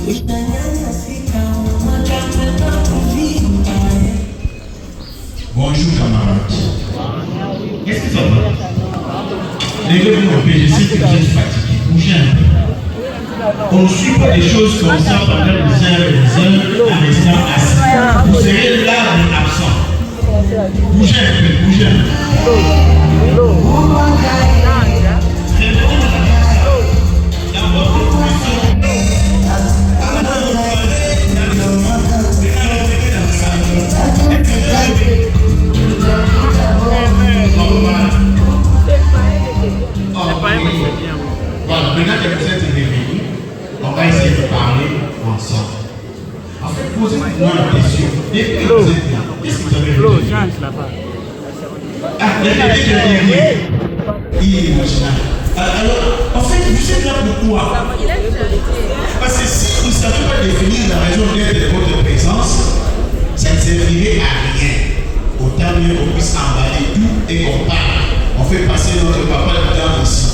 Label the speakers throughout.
Speaker 1: Bonjour camarades. Qu'est-ce que ça va? Levez-vous un peu, je sais que vous êtes fatigués. Bougez un peu. On ne suit pas des choses comme ça pendant des heures et des heures en restant assis. Vous serez là mais absent. Bougez un peu, bougez un peu. Voilà, maintenant que vous êtes réveillés, on va essayer de parler ensemble. En fait, posez-moi une question. Depuis que vous êtes là, qu'est-ce que vous avez fait? Ah, il y a quelqu'un qui a dit alors, en fait, vous êtes là pourquoi? Parce que si vous ne savez pas définir la raison d'être de votre présence, ça ne servirait à rien. Autant mieux qu'on puisse emballer tout et qu'on parle. On fait passer notre papa le temps ici.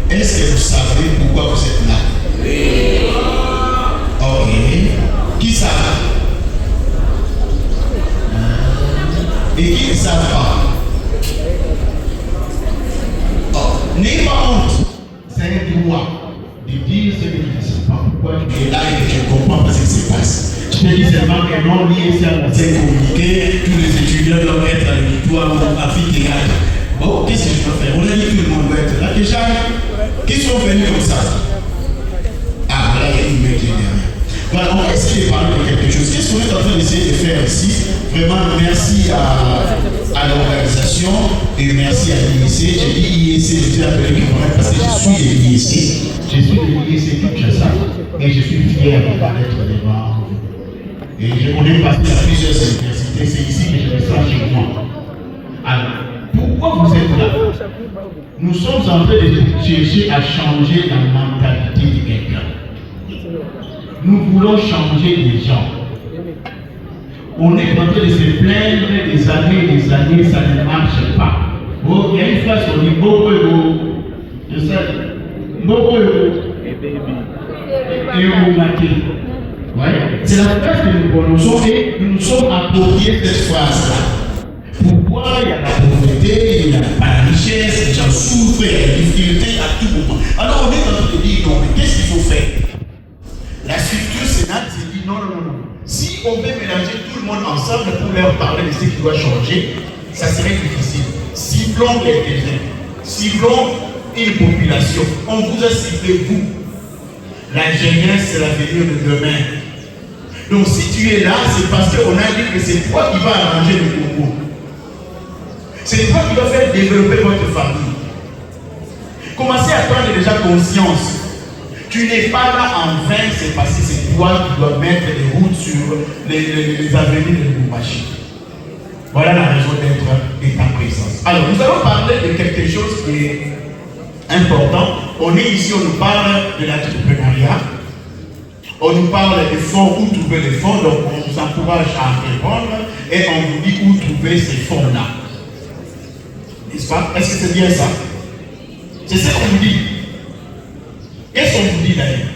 Speaker 1: Est-ce que vous savez pourquoi vous êtes là? Oui. Ok. Qui savent? Et qui ne savent pas? Oh, n'ayez pas honte. C'est un droit de dire ce que tu ne sais pas. Pourquoi tu es là et que tu comprends pas ce qui se passe. Je te dis seulement que non, l'IEC a communiqué, tous les étudiants doivent être à l'auditoire ou à Fitégade. Bon, qu'est-ce que je peux faire? On a dit que tout le monde doit être là. Déjà, qui sont venus comme ça? Ah, voilà, il y a une main qui est derrière. Voilà, on va essayer de parler de quelque chose. Qu'est-ce qu'on est en train d'essayer de faire ici? Vraiment, merci à l'organisation et merci à l'IEC. J'ai dit IEC, je suis appelé Kiboret parce que je suis de l'IEC. Je suis de l'IEC Kinshasa et je suis fier d'être devant vous. Et je connais passer à plusieurs universités. C'est ici que je me sens chez moi. Alors, pourquoi vous êtes là? Nous sommes en train de chercher à changer la mentalité de quelqu'un. Nous voulons changer les gens. On est en train de se plaindre des années, ça ne marche pas. Bon, il y a une phrase qu'on dit beaucoup. Je sais. Beaucoup. Et on maté. Ouais. C'est la phrase que nous prononçons et nous nous sommes appropriés cette phrase-là. Pourquoi il y a la pauvreté, il y a la richesse, les gens souffrent, il y a des difficultés à tout moment. Alors on est en train de dire non, mais qu'est-ce qu'il faut faire? La structure sénat s'est dit non. Si on veut mélanger tout le monde ensemble pour leur parler de ce qui doit changer, ça serait difficile. Ciblons quelqu'un, ciblons une population. On vous a ciblé vous. La jeunesse, c'est l'avenir de demain. Donc si tu es là, c'est parce qu'on a dit que c'est toi qui vas arranger le Congo. C'est toi qui dois faire développer votre famille. Commencez à prendre déjà conscience. Tu n'es pas là en vain, c'est parce que c'est toi qui dois mettre les routes sur les avenues de Lubumbashi. Voilà la raison d'être de ta présence. Alors, nous allons parler de quelque chose qui est important. On est ici, on nous parle de l'entrepreneuriat. On nous parle des fonds, où trouver les fonds. Donc, on vous encourage à répondre et on vous dit où trouver ces fonds-là. N'est-ce pas? Est-ce que c'est bien ça? C'est ce qu'on vous dit. Qu'est-ce qu'on vous dit d'ailleurs?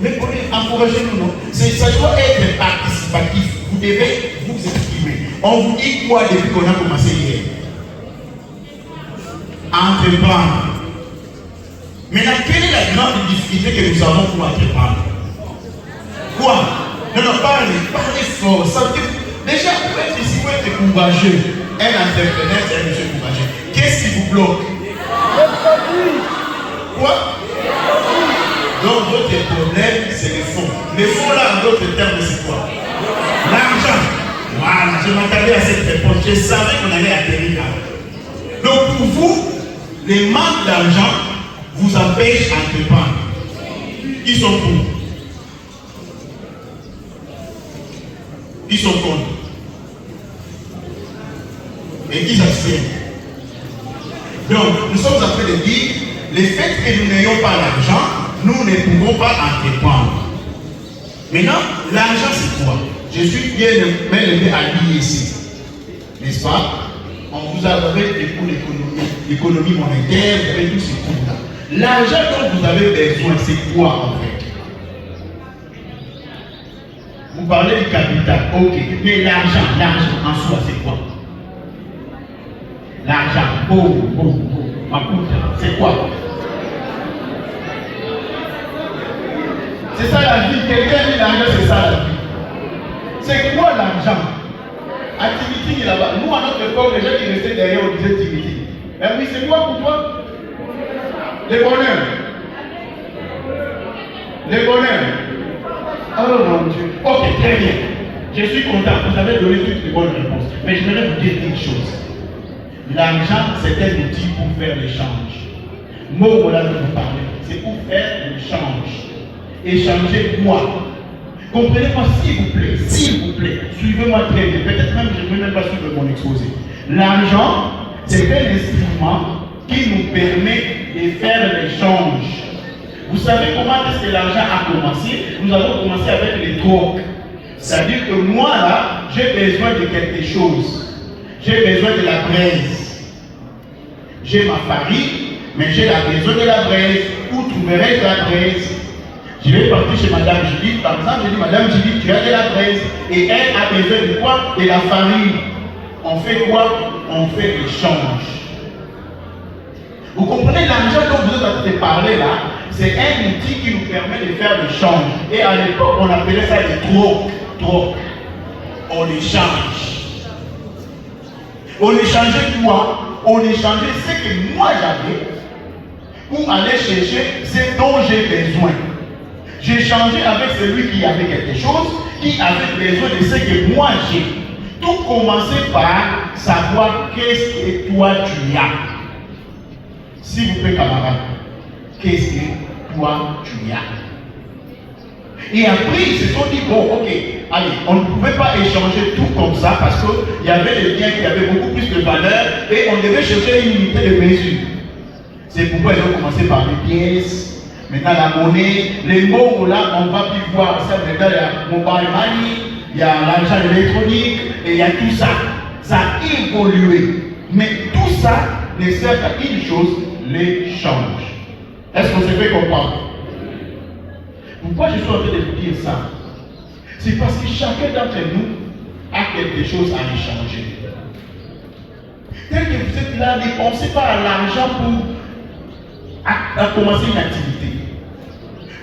Speaker 1: Mais pour encourager-nous, non? Ça doit être participatif. Vous devez vous exprimer. On vous dit quoi depuis qu'on a commencé hier? Entreprendre. Maintenant, quelle est la grande difficulté que nous avons pour entreprendre? Quoi? Non, parlez fort. Ça veut dire, déjà, pour être ici, pour être courageux, un entrepreneur, c'est un monsieur courageux. Qu'est-ce qui vous bloque? Quoi? Donc, votre problème, c'est les fonds. Les fonds, là, en d'autres termes, c'est quoi? L'argent. Voilà, je m'attendais à cette réponse. Je savais qu'on allait atterrir là. Donc, pour vous, les manques d'argent vous empêchent d'entreprendre. Qui sont pour? Qui sont contre? Et qui s'abstiennent? Donc, nous sommes en train de dire, le fait que nous n'ayons pas d'argent, nous ne pouvons pas entreprendre. Maintenant, l'argent c'est quoi? Je suis bien élevé à l'IEC, n'est-ce pas? On vous a donné des cours d'économie monétaire, vous avez tous ces cours-là. L'argent dont vous avez besoin, c'est quoi en fait? Vous parlez du capital, ok. Mais l'argent en soi, c'est quoi? L'argent, c'est quoi? C'est ça la vie. Quelqu'un dit l'argent, c'est ça la vie. C'est quoi l'argent? Activité là-bas. Nous, à notre époque, les gens qui restaient derrière, on disait activité. Mais oui, c'est quoi pour toi? Le bonheur. Le bonheur. Oh mon Dieu. Ok, très bien. Je suis content. Vous avez donné toutes les bonnes réponses. Mais je voudrais vous dire une chose. L'argent, c'est un outil pour faire l'échange. Mot voilà de vous parler. C'est pour faire l'échange. Échanger quoi? Comprenez-moi s'il vous plaît, suivez-moi très bien. Peut-être même je ne vais même pas suivre mon exposé. L'argent, c'est un instrument qui nous permet de faire l'échange. Vous savez comment est-ce que l'argent a commencé? Nous avons commencé avec les drogues. C'est-à-dire que moi là, j'ai besoin de quelque chose. J'ai besoin de la braise. J'ai ma farine, mais j'ai besoin de la braise. Où trouverai-je la braise? Je vais partir chez Madame Judith, par exemple, je dis Madame Judith, tu as de la braise. Et elle a besoin de quoi? De la farine. On fait quoi? On fait l'échange. Vous comprenez, l'argent dont vous êtes en train de parler là, c'est un outil qui nous permet de faire l'échange. Et à l'époque, on appelait ça les trocs. On échange. On échangeait quoi? On échangeait ce que moi j'avais pour aller chercher ce dont j'ai besoin. J'ai changé avec celui qui avait quelque chose, qui avait besoin de ce que moi j'ai. Tout commençait par savoir qu'est-ce que toi tu as. S'il vous plaît, camarade, qu'est-ce que toi tu as? Et après, ils se sont dit, bon, ok, allez, on ne pouvait pas échanger tout comme ça parce qu'il y avait des biens qui avaient beaucoup plus de valeur et on devait chercher une unité de mesure. C'est pourquoi ils ont commencé par les pièces. Maintenant, la monnaie, les mots là, on va plus voir ça. Maintenant, il y a mobile money, il y a l'argent électronique, et il y a tout ça. Ça a évolué. Mais tout ça ne sert qu'à une chose, l'échange. Est-ce qu'on se fait comprendre? Pourquoi je suis en train de vous dire ça? C'est parce que chacun d'entre nous a quelque chose à échanger. Tel que vous êtes là, ne pensez pas à l'argent pour à commencer une activité.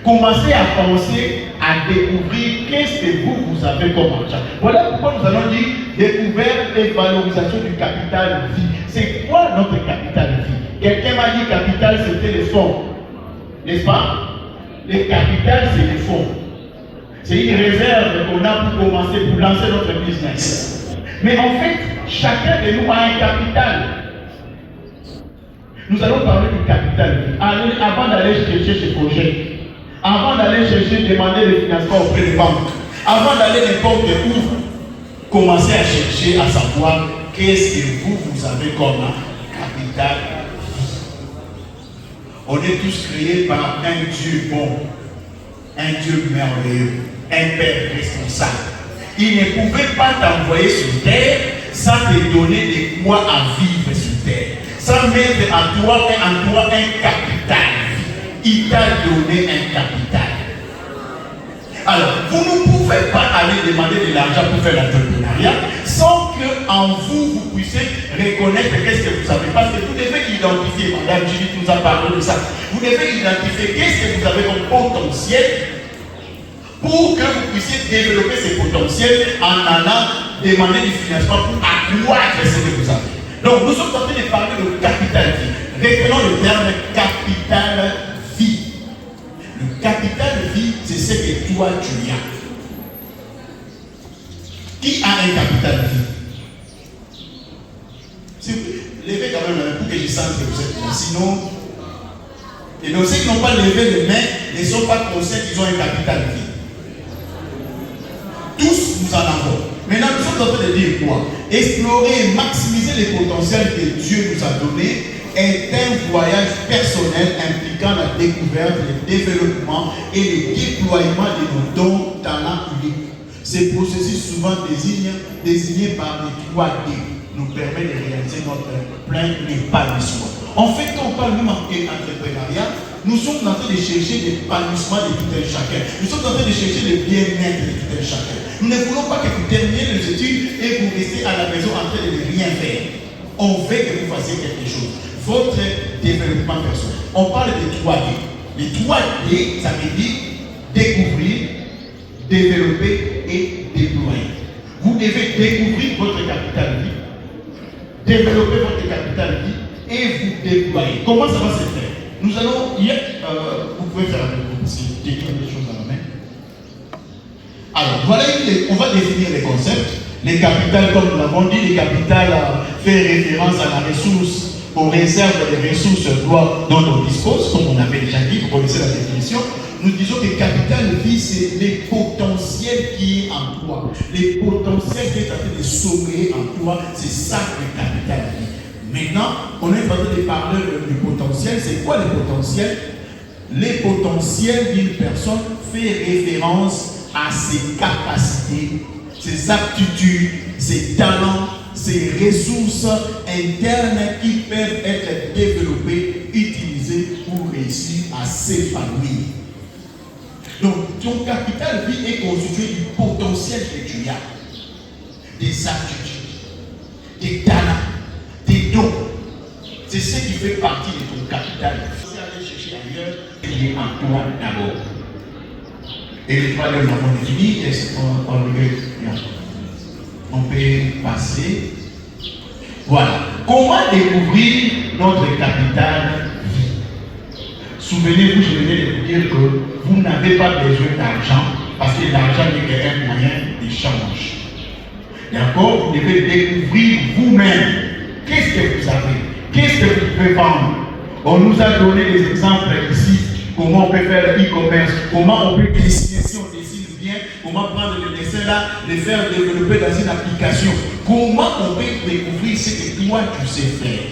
Speaker 1: Commencez à penser à découvrir qu'est-ce que vous avez comme argent. Voilà pourquoi nous allons dire découverte et valorisation du capital vie. C'est quoi notre capital vie? Quelqu'un m'a dit capital c'était les fonds. N'est-ce pas? Le capital c'est les fonds. C'est une réserve qu'on a pour commencer, pour lancer notre business. Mais en fait, chacun de nous a un capital. Nous allons parler du capital vie. Avant d'aller chercher ce projet, avant d'aller chercher, demander le financement auprès des banques, avant d'aller n'importe où, commencez à chercher, à savoir qu'est-ce que vous avez comme capital. On est tous créés par un Dieu bon, un Dieu merveilleux, un Père responsable. Il ne pouvait pas t'envoyer sur terre sans te donner de quoi à vivre sur terre, sans mettre en toi un capital. Il t'a donné un capital. Alors, vous ne pouvez pas aller demander de l'argent pour faire l'entrepreneuriat sans qu'en vous, vous puissiez reconnaître qu'est-ce que vous avez. Parce que vous devez identifier, Madame Judith nous a parlé de ça, vous devez identifier qu'est-ce que vous avez comme potentiel pour que vous puissiez développer ces potentiels en allant demander du financement pour accroître ce que vous avez. Donc, nous sommes en train de parler de capital vie. Retenons le terme capital vie. Le capital vie, c'est ce que toi tu as. Qui a un capital vie? S'il vous plaît, levez quand même pour que je sente que vous êtes là. Sinon, et donc ceux qui n'ont pas levé les mains ne sont pas conscients qu'ils ont un capital vie. Tous nous en avons. Maintenant, nous sommes en train de dire quoi? Explorer et maximiser les potentiels que Dieu nous a donnés est un voyage personnel impliquant la découverte, le développement et le déploiement de nos dons, talents uniques. Ces processus souvent désignés par les 3D nous permettent de réaliser notre plein épanouissement. En fait, quand on parle même d'entrepreneuriat, Nous sommes en train de chercher l'épanouissement de tout un chacun. Nous sommes en train de chercher le bien-être de tout un chacun. Nous ne voulons pas que vous terminiez les études et vous restez à la maison en train de ne rien faire. On veut que vous fassiez quelque chose. Votre développement personnel. On parle de 3D. Les 3D, ça veut dire découvrir, développer et déployer. Vous devez découvrir votre capital vie, développer votre capital vie et vous déployer. Comment ça va se faire? Nous allons, vous pouvez faire avec vous, parce que j'ai quelque chose à la main. Alors, voilà, on va définir les concepts. Les capitales, comme nous l'avons dit, les capitales fait référence à la ressource, aux réserves des ressources dont on dispose, comme on avait déjà dit, vous connaissez la définition. Nous disons que capital vie, c'est les potentiels qui est en toi. Les potentiels qui est en train de sommeiller en toi, c'est ça le capital vie. Maintenant, on est en train de parler du potentiel. C'est quoi le potentiel? Les potentiels d'une personne fait référence à ses capacités, ses aptitudes, ses talents, ses ressources internes qui peuvent être développées, utilisées pour réussir à s'épanouir. Donc, ton capital vie est constitué du potentiel que tu as, des aptitudes, des talents, des dons. C'est ce qui fait partie de ton capital. Si aller chercher ailleurs, il est en toi d'abord. Et les troisième, on définit, on peut passer. Voilà. Comment découvrir notre capital vie? Souvenez-vous, je venais de vous dire que vous n'avez pas besoin d'argent parce que l'argent n'est qu'un moyen d'échange. D'accord? Vous devez découvrir vous-même. Qu'est-ce que vous avez? Qu'est-ce que vous pouvez vendre? On nous a donné des exemples ici. Comment on peut faire le e-commerce? Comment on peut dessiner si on dessine bien? Comment prendre le dessin là, le faire développer dans une application? Comment on peut découvrir ce que toi tu sais faire?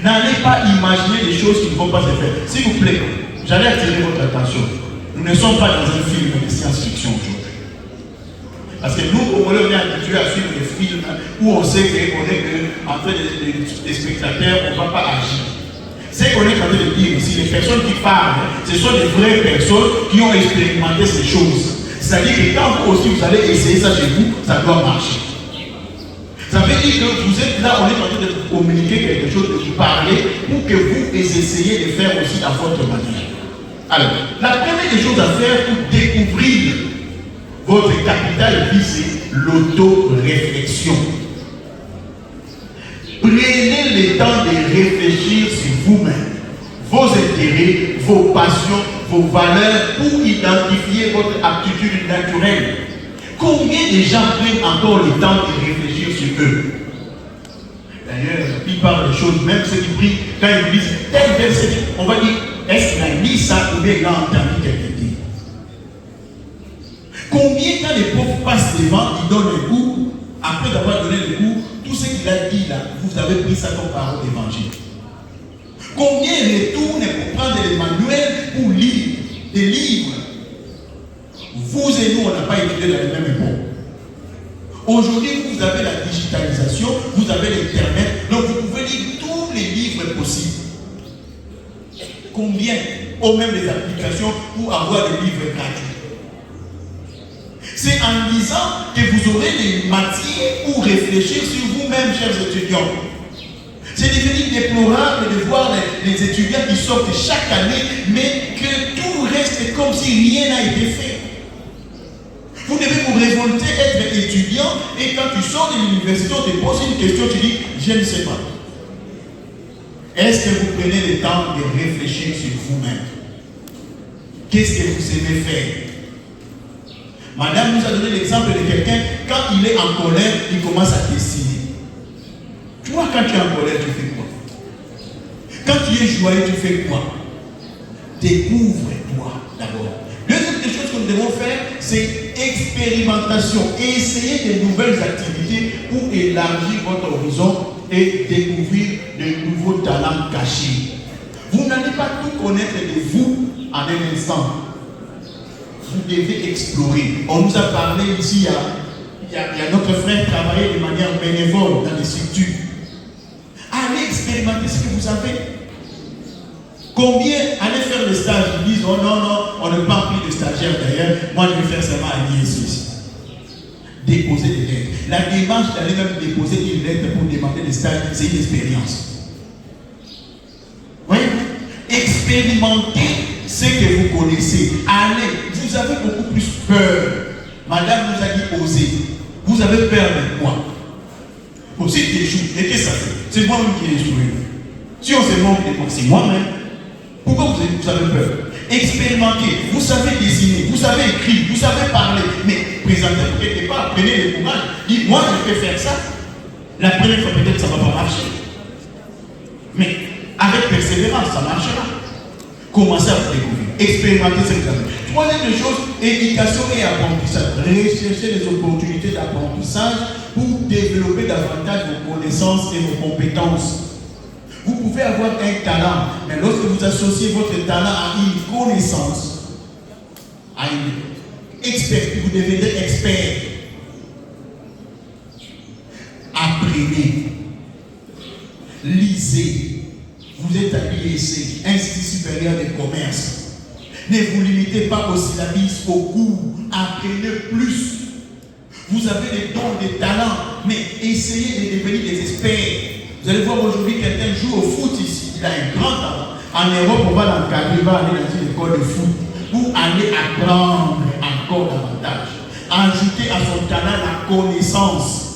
Speaker 1: N'allez pas imaginer des choses qui ne vont pas se faire. S'il vous plaît, j'allais attirer votre attention. Nous ne sommes pas dans un film de science-fiction aujourd'hui. Parce que nous, au Congolais, on est habitués à suivre des films où on sait qu'on est en train des spectateurs, on ne va pas agir. Ce qu'on est en train de dire ici, les personnes qui parlent, ce sont des vraies personnes qui ont expérimenté ces choses. C'est-à-dire que quand vous aussi vous allez essayer ça chez vous, ça doit marcher. Ça veut dire que vous êtes là, on est en train de communiquer quelque chose, de vous parler, pour que vous essayez de faire aussi à votre manière. Alors, la première des choses à faire pour découvrir votre capital vie, c'est l'auto-réflexion. Prenez le temps de réfléchir sur vous-même, vos intérêts, vos passions, vos valeurs, pour identifier votre aptitude naturelle. Combien de gens prennent encore le temps de réfléchir sur eux? D'ailleurs, la plupart des choses, même ceux qui prient, quand ils disent tel verset, on va dire, est-ce qu'il a mis ça ou bien il a entendu quelqu'un dire? Combien, quand les pauvres passent devant, ils donnent le cours, après d'avoir donné le cours, tout ce qu'il a dit là, vous avez pris ça comme parole d'évangile. Combien retournent pour prendre les manuels pour lire des livres? Vous et nous, on n'a pas étudié dans les mêmes époques. Aujourd'hui, vous avez la digitalisation, vous avez l'Internet, donc vous pouvez lire tous les livres possibles. Combien ont même des applications pour avoir des livres gratuits? C'est en lisant que vous aurez les matières pour réfléchir sur vous-même, chers étudiants. C'est devenu déplorable de voir les étudiants qui sortent chaque année, mais que tout reste comme si rien n'a été fait. Vous devez vous révolter, être étudiant, et quand tu sors de l'université, on te pose une question, tu dis, je ne sais pas. Est-ce que vous prenez le temps de réfléchir sur vous-même? Qu'est-ce que vous aimez faire? Madame nous a donné l'exemple de quelqu'un, quand il est en colère, il commence à dessiner. Toi, quand tu es en colère, tu fais quoi? Quand tu es joyeux, tu fais quoi? Découvre-toi d'abord. Deuxième des choses que nous devons faire, c'est expérimentation. Et essayer de nouvelles activités pour élargir votre horizon et découvrir de nouveaux talents cachés. Vous n'allez pas tout connaître de vous en un instant. Vous devez explorer. On nous a parlé ici, il y a notre frère qui travaillait de manière bénévole dans les structures. Allez expérimenter ce que vous avez. Combien allaient faire le stage, ils disent, oh non, non, on ne parle plus de stagiaires d'ailleurs, moi je vais faire seulement à l'ISS. Déposer des lettres. La démarche d'aller même déposer une lettre pour demander des stages, c'est une expérience. Oui, expérimentez ce que vous connaissez. Allez, vous avez beaucoup plus peur. Madame nous a dit osez. Vous avez peur de quoi? Aussi tu échoues. Et qu'est-ce que ça fait? C'est moi-même qui ai échoué. Si on se moque de moi, c'est moi-même. Pourquoi vous avez peur? Expérimentez. Vous savez dessiner, vous savez écrire, vous savez parler. Mais présentez-vous quelque part, prenez le courage. Dites, moi je peux faire ça. La première fois peut-être ça ne va pas marcher. Mais avec persévérance, ça marchera. Commencez à vous découvrir. Expérimentez cette chose. Troisième chose, éducation et apprentissage. Recherchez les opportunités d'apprentissage pour développer davantage vos connaissances et vos compétences. Vous pouvez avoir un talent, mais lorsque vous associez votre talent à une connaissance, à une expertise, vous devenez expert. Apprenez. Lisez. Vous êtes à l'IEC, Institut supérieur des commerces. Ne vous limitez pas aux syllabes, aux cours. Apprenez plus. Vous avez des dons, des talents, mais essayez de devenir des experts. Vous allez voir aujourd'hui quelqu'un joue au foot ici. Il a un grand talent. En Europe, on va l'encadrer, il va aller dans une école de foot pour aller apprendre encore davantage. Ajouter à son talent la connaissance.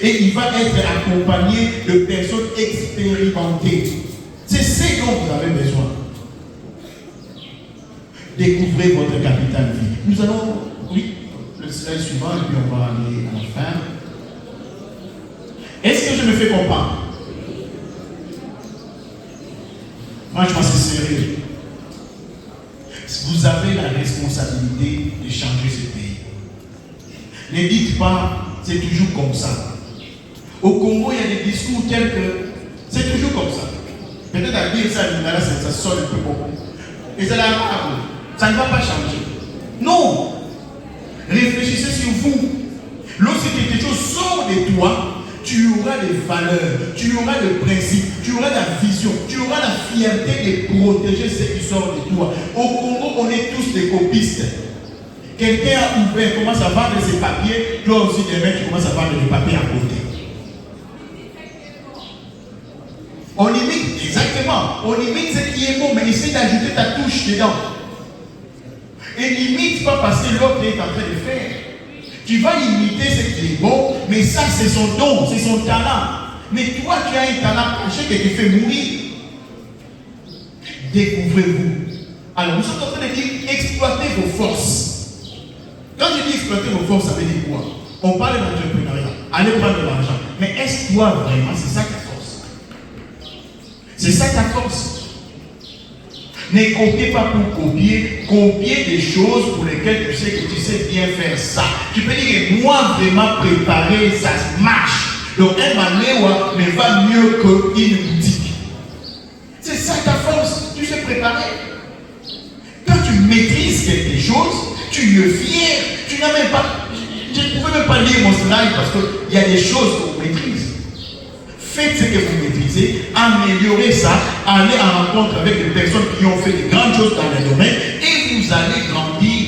Speaker 1: Et il va être accompagné de personnes expérimentées. C'est ce dont vous avez besoin. Découvrez votre capital vie. Nous allons, oui, le slide suivant, et puis on va aller à la fin. Est-ce que je me fais comprendre? Franchement, c'est sérieux. Vous avez la responsabilité de changer ce pays. Ne dites pas, c'est toujours comme ça. Au Congo, il y a des discours tels que c'est toujours comme ça. Peut-être à dire ça, ça sonne un peu beaucoup. Et c'est la parole. Ça ne va pas changer. Non. Réfléchissez sur vous. Lorsque quelque chose sort de toi, tu auras des valeurs, tu auras des principes, tu auras la vision, tu auras la fierté de protéger ce qui sort de toi. Au Congo, on est tous des copistes. Quelqu'un a ouvert, commence à vendre ses papiers, toi aussi demain tu commences à vendre des papiers à côté. On imite, exactement, on imite ce qui est bon, mais essaie d'ajouter ta touche dedans. Et n'imite pas parce que l'autre est en train de faire. Tu vas imiter ce qui est bon, mais ça c'est son don, c'est son talent. Mais toi tu as un talent caché que tu fais mourir. Découvrez-vous. Alors nous sommes en train de dire exploitez vos forces. Quand je dis exploiter vos forces, ça veut dire quoi? On parle d'entrepreneuriat, allez prendre de l'argent. Mais est-ce toi vraiment, c'est ça ta force? C'est ça ta force. Ne copiez pas pour copier, copiez des choses pour lesquelles tu sais que tu sais bien faire ça. Tu peux dire que moi vraiment préparer, ça marche. Donc un manéwa ne va mieux qu'une boutique. C'est ça ta force, tu sais préparer. Quand tu maîtrises quelque chose, tu es fier. Tu n'as même pas. Je ne pouvais même pas lire mon slide parce qu'il y a des choses qu'on maîtrise. Faites ce que vous maîtrisez, améliorez ça, allez en rencontre avec des personnes qui ont fait de grandes choses dans le domaine et vous allez grandir.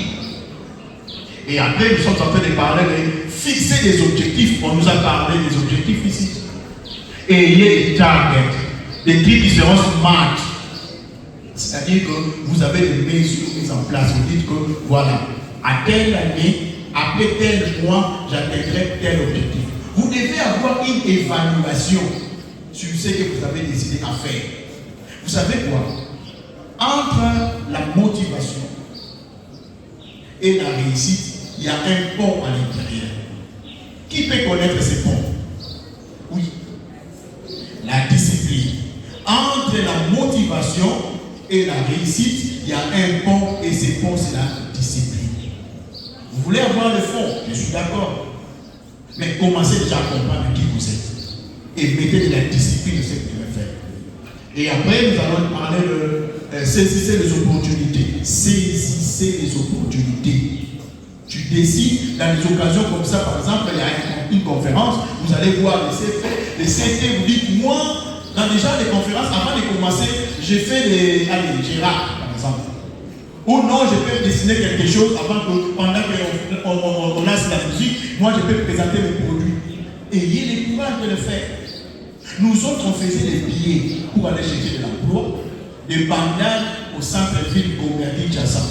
Speaker 1: Et après, nous sommes en train de parler de fixer des objectifs. On nous a parlé des objectifs ici. Et il y a des targets, des trucs qui seront smart. C'est-à-dire que vous avez des mesures mises en place. Vous dites que voilà, à telle année, après tel mois, j'atteindrai tel objectif. Vous devez avoir une évaluation sur ce que vous avez décidé à faire. Vous savez quoi? Entre la motivation et la réussite, il y a un pont à l'intérieur. Qui peut connaître ce pont? Oui. La discipline. Entre la motivation et la réussite, il y a un pont et ce pont, c'est la discipline. Vous voulez avoir le fond? Je suis d'accord. Mais commencez déjà à comprendre qui vous êtes. Et mettez de la discipline de ce que vous devez faire. Et après, nous allons parler de saisissez les opportunités. Saisissez les opportunités. Tu décides dans des occasions comme ça, par exemple, il y a une conférence, vous allez voir les CT, vous dites, moi, Dans déjà les conférences, avant de commencer, j'ai fait des. Allez, Gérard, par exemple. Ou non, je peux dessiner quelque chose avant que, pendant qu'on lance la musique, moi je peux présenter mes produits. Ayez le courage de le faire. Nous autres, on faisait des billets pour aller chercher de l'emploi, de Bandar au centre-ville Gomerdi Tchassa.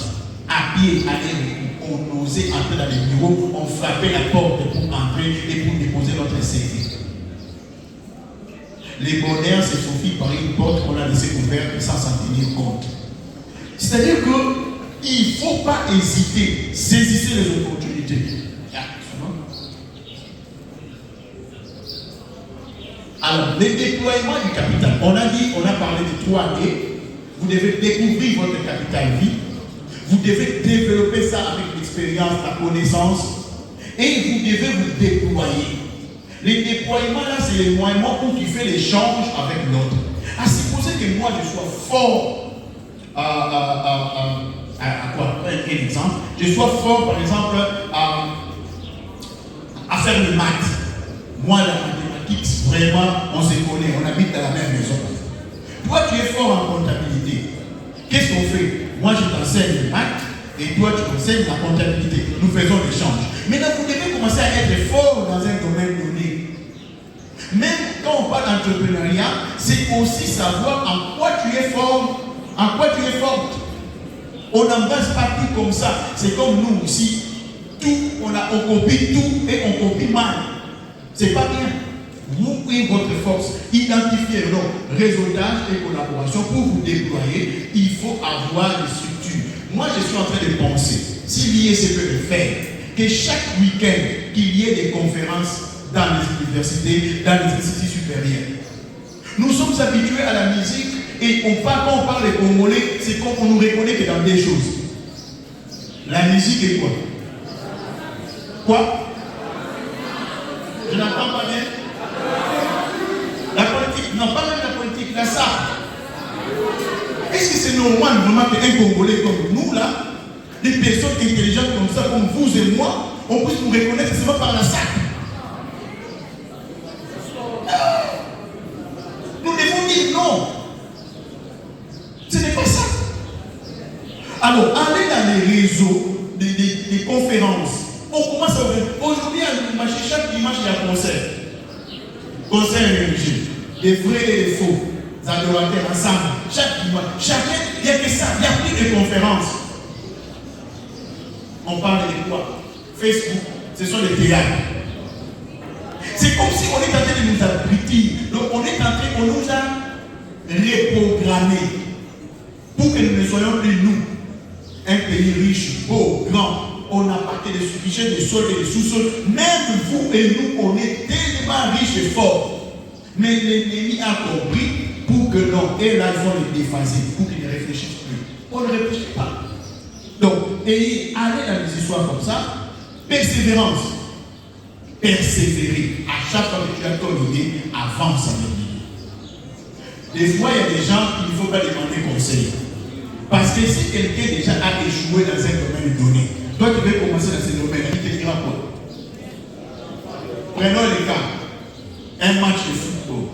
Speaker 1: À pied, aller, on osait entrer dans les bureaux, on frappait la porte pour entrer et pour déposer notre CV. Les bonheurs se faufilent par une porte qu'on a laissée ouverte sans s'en tenir compte. C'est-à-dire qu'il ne faut pas hésiter, saisissez les opportunités. Alors, le déploiement du capital, on a parlé de 3D. Vous devez découvrir votre capital vie. Vous devez développer ça avec l'expérience, la connaissance. Et vous devez vous déployer. Les déploiements là, c'est les moyens où tu fais l'échange avec l'autre. À supposer que moi je sois fort à quoi? Un exemple. Je sois fort par exemple à faire le maths. Moi la mathématique, vraiment, on se connaît, on habite dans la même maison. Toi tu es fort en comptabilité. Qu'est-ce qu'on fait? Moi je t'enseigne le maths et toi tu m'enseignes la comptabilité. Nous faisons l'échange. Maintenant vous devez commencer à être fort dans un domaine donné. Même quand on parle d'entrepreneuriat, c'est aussi savoir en quoi tu es fort, en quoi tu es forte. On n'embrasse pas tout comme ça. C'est comme nous aussi. Tout, on copie tout et on copie mal. C'est pas bien. Vous et votre force, identifiez donc réseautage et collaboration pour vous déployer. Il faut avoir des structures. Moi, je suis en train de penser, si l'IEC peut le faire, que chaque week-end, qu'il y ait des conférences dans les universités, dans les instituts supérieurs. Nous sommes habitués à la musique et quand on parle des Congolais, c'est comme on nous reconnaît que dans des choses. La musique est quoi? Quoi? Je n'entends pas bien. La politique, non pas même la politique, la SAP. Est-ce que c'est normal vraiment qu'un Congolais comme nous là, des personnes intelligentes comme ça, comme vous et moi, on puisse nous reconnaître seulement par la SAP? Nous devons dire non. Ce n'est pas ça. Alors, allez dans les réseaux des conférences. On commence à ouvrir. Aujourd'hui, chaque dimanche, il y a un concert. Concert religieux. Des vrais et des faux. Les adorateurs ensemble. Chaque dimanche. Chacun, il n'y a que ça. Il n'y a plus de conférences. On parle de quoi? Facebook. Ce sont des théâtres. C'est comme si on est en train de nous abriter. Donc on est en train, on nous a reprogrammé pour que nous ne soyons plus nous. Un pays riche, beau, grand. On a parté des sujets, des sols et des sous-sols. Même vous et nous, on est tellement riches et forts. Mais l'ennemi a compris pour que non. Et là, il faut les déphaser pour qu'ils ne réfléchissent plus. On ne réfléchit pas. Donc, allez dans les histoires comme ça. Persévérance. Persévérer. À chaque fois que tu as ton idée, avance avec l'idée. Des fois, il y a des gens qu'il ne faut pas demander conseil. Parce que si quelqu'un déjà a échoué dans un domaine donné, toi tu veux commencer dans ce domaine, il te dira quoi? Prenons les cas. Un match de football.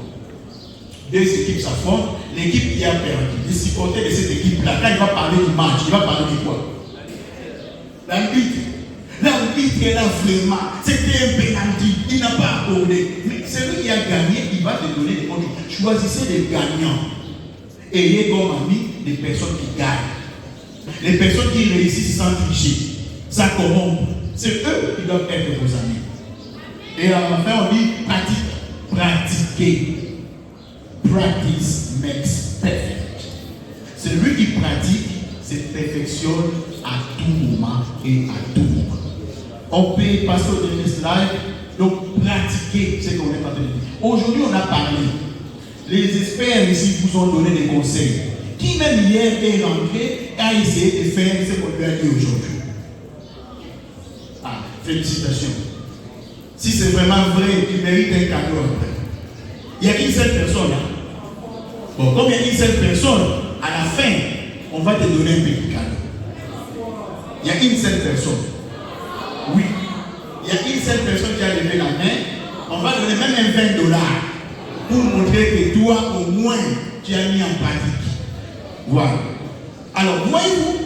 Speaker 1: Deux équipes s'affrontent. L'équipe qui a perdu, les supporters de cette équipe-là, quand il va parler du match, il va parler de quoi? L'arbitre. L'arbitre est là vraiment. C'était un pénalty. Il n'a pas accordé. Mais celui qui a gagné, il va te donner des comptes. Choisissez des gagnants. Ayez comme amis des personnes qui gagnent. Les personnes qui réussissent sans tricher. Ça corrompt. C'est eux qui doivent être vos amis. Et enfin, on dit pratique. Pratiquer. Practice makes perfect. Celui qui pratique se perfectionne à tout moment et à tout moment. On peut passer au dernier slide, donc pratiquer ce qu'on est en train de dire. Aujourd'hui, on a parlé. Les experts ici vous ont donné des conseils. Qui même hier est rentré a essayé de faire ce qu'on lui a dit aujourd'hui. Ah, félicitations. Si c'est vraiment vrai, tu mérites un cadeau après. Il y a une seule personne là. Bon, comme il y a une seule personne, à la fin, on va te donner un petit cadeau. Il y a une seule personne. Oui. Il y a une seule personne qui a levé la main. On va donner même un $20. pour montrer que toi, au moins, tu as mis en pratique. Voilà. Alors, voyez-vous,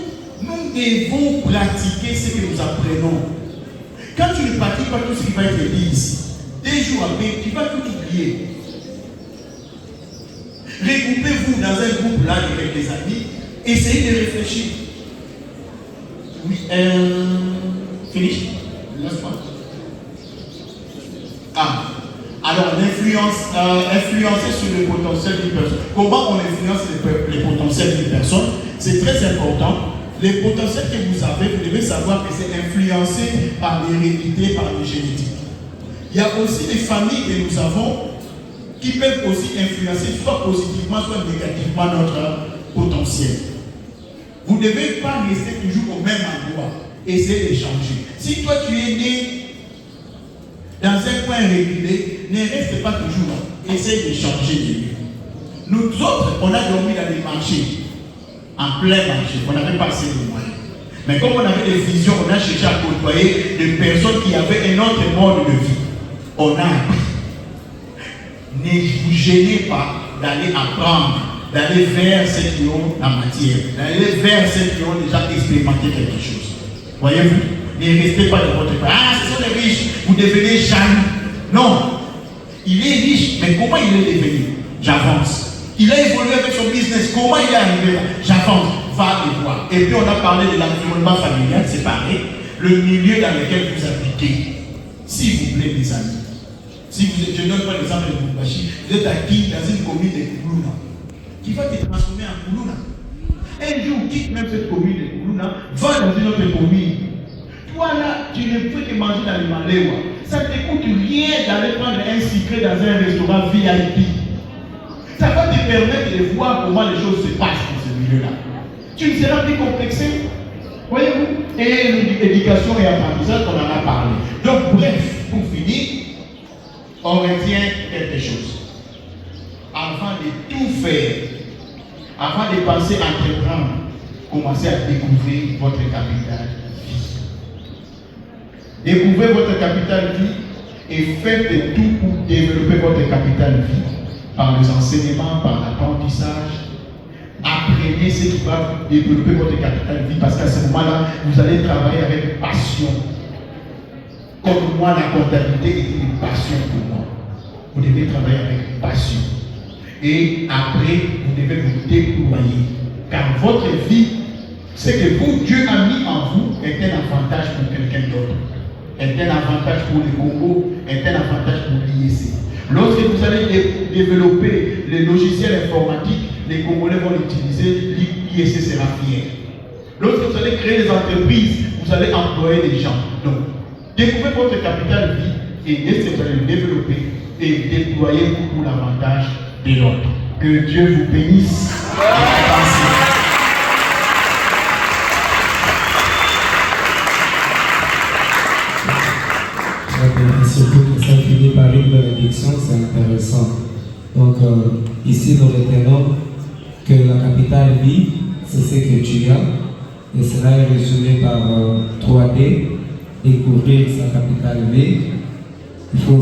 Speaker 1: nous devons pratiquer ce que nous apprenons. Quand tu ne pratiques pas tout ce qui va être dit ici, des jours après, tu vas tout oublier. Regroupez-vous dans un groupe là de quelques amis, essayez de réfléchir. Oui, finish. Laisse-moi. Ah, alors influencer sur le potentiel d'une personne. Comment on influence les potentiels d'une personne? C'est très important. Les potentiels que vous avez, vous devez savoir que c'est influencé par l'hérédité, par le génétique. Il y a aussi des familles que nous avons qui peuvent aussi influencer soit positivement, soit négativement notre potentiel. Vous ne devez pas rester toujours au même endroit. Essayez de changer. Si toi tu es né dans un coin régulé, ne reste pas toujours. Essayez de changer de lieu. Nous autres, on a dormi dans les marchés, en plein marché. On n'avait pas assez de moyens. Mais comme on avait des visions, on a cherché à côtoyer des personnes qui avaient un autre mode de vie. On a appris. Ne vous gênez pas d'aller apprendre, d'aller vers ceux qui ont la matière, d'aller vers ceux qui ont déjà expérimenté quelque chose. Voyez-vous, ne restez pas dans votre pays. Ah, ce sont les riches, vous devenez jaloux. Non, il est riche, mais comment il est devenu? J'avance. Il a évolué avec son business, comment il est arrivé là? J'avance, va et voir. Et puis on a parlé de l'environnement familial, c'est pareil, le milieu dans lequel vous habitez. S'il vous plaît, mes amis. Si vous êtes, je ne donne pas l'exemple de Bumbashi, vous êtes acquis dans une commune de Koulouna, qui va te transformer en Koulouna. Un jour, quitte même cette commune de Koulouna, va dans une autre commune. Toi là, tu ne peux que manger dans les Maléwa. Ça ne te coûte rien d'aller prendre un secret dans un restaurant VIP. Ça va te permettre de voir comment les choses se passent dans ce milieu-là. Tu ne seras plus complexé. Voyez-vous? Et l'éducation et l'apprentissage, on en a parlé. Donc, bref, pour finir, on retient quelque chose. Avant de tout faire, avant de penser à entreprendre, commencez à découvrir votre capital vie. Découvrez votre capital vie et faites tout pour développer votre capital vie par les enseignements, par l'apprentissage. Apprenez ce qui va développer votre capital vie parce qu'à ce moment-là, vous allez travailler avec passion. Comme moi, la comptabilité est une passion pour moi. Vous devez travailler avec passion. Et après, vous devez vous déployer. Car votre vie, ce que vous, Dieu a mis en vous, est un avantage pour quelqu'un d'autre. Est un avantage pour le Congo, est un avantage pour l'IEC. Lorsque vous allez développer les logiciels informatiques, les Congolais vont l'utiliser, l'IEC sera fier. Lorsque vous allez créer des entreprises, vous allez employer des gens. Donc, découvrez votre capital vie et laissez vous allez le développer et déployer pour l'avantage de l'autre. Que Dieu vous bénisse.
Speaker 2: Surtout que ça finit par une bénédiction, c'est intéressant. Donc, ici, nous retenons que la capitale vie, c'est ce que tu as, et cela est résumé par 3D, découvrir sa capitale vie. Il faut